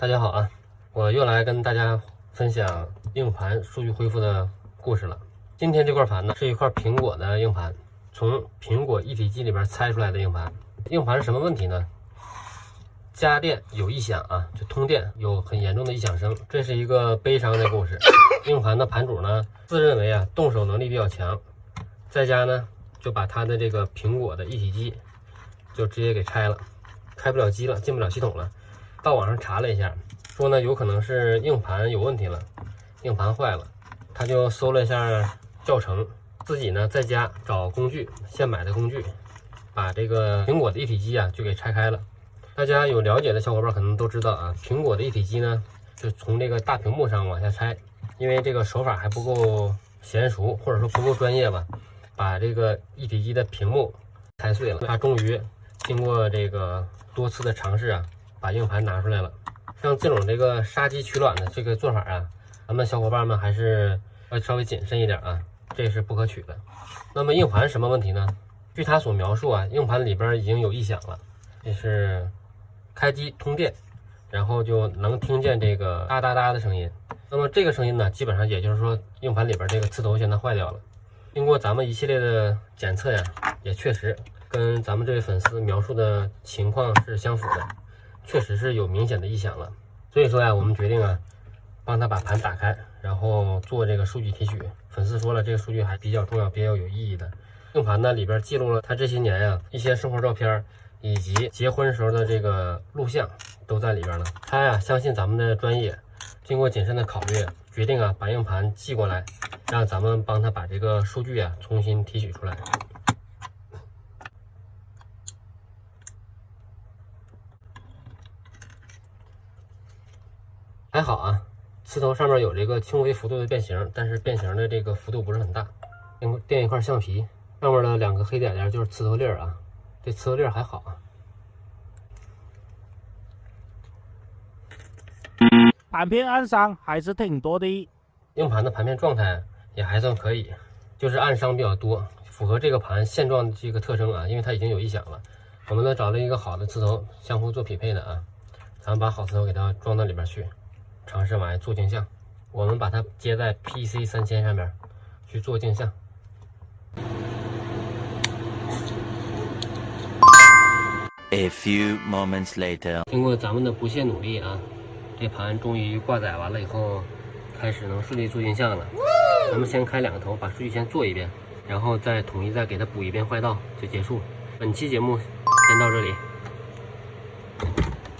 大家好啊，我又来跟大家分享硬盘数据恢复的故事了。今天这块盘呢是一块苹果的硬盘，从苹果一体机里边拆出来的硬盘。硬盘是什么问题呢？家电有异响啊，就通电有很严重的异响声，这是一个悲伤的故事。硬盘的盘主呢自认为啊动手能力比较强，在家呢就把他的这个苹果的一体机就直接给拆了，开不了机了，进不了系统了。到网上查了一下，说呢有可能是硬盘有问题了，硬盘坏了。他就搜了一下教程，自己呢在家找工具，现买的工具，把这个苹果的一体机啊就给拆开了。大家有了解的小伙伴可能都知道啊，苹果的一体机呢就从这个大屏幕上往下拆，因为这个手法还不够娴熟，或者说不够专业吧，把这个一体机的屏幕拆碎了。他终于经过这个多次的尝试啊，把硬盘拿出来了。像这种这个杀鸡取卵的这个做法啊，咱们小伙伴们还是要稍微谨慎一点啊，这是不可取的。那么硬盘什么问题呢？据他所描述啊，硬盘里边已经有异响了，就是开机通电，然后就能听见这个哒哒哒的声音。那么这个声音呢，基本上也就是说硬盘里边这个磁头现在坏掉了。经过咱们一系列的检测呀，也确实跟咱们这位粉丝描述的情况是相符的，确实是有明显的异响了。所以说呀，我们决定啊，帮他把盘打开，然后做这个数据提取。粉丝说了，这个数据还比较重要，比较有意义的。硬盘呢里边记录了他这些年呀一些生活照片，以及结婚时候的这个录像都在里边了。他呀相信咱们的专业，经过谨慎的考虑，决定啊把硬盘寄过来，让咱们帮他把这个数据啊重新提取出来。还好啊，磁头上面有这个轻微幅度的变形，但是变形的这个幅度不是很大。垫一块橡皮，上面的两个黑点点就是磁头粒啊，这磁头粒还好啊。盘片暗伤还是挺多的，硬盘的盘片状态也还算可以，就是暗伤比较多，符合这个盘现状的这个特征啊，因为它已经有异响了。我们呢找了一个好的磁头，相互做匹配的啊，咱们把好磁头给它装到里边去，尝试往外做镜像。我们把它接在 PC3000上面去做镜像。A few moments later， 经过咱们的不懈努力啊，这盘终于挂载完了以后，开始能顺利做镜像了。咱们先开两个头，把数据先做一遍，然后再统一再给它补一遍坏道就结束。本期节目先到这里。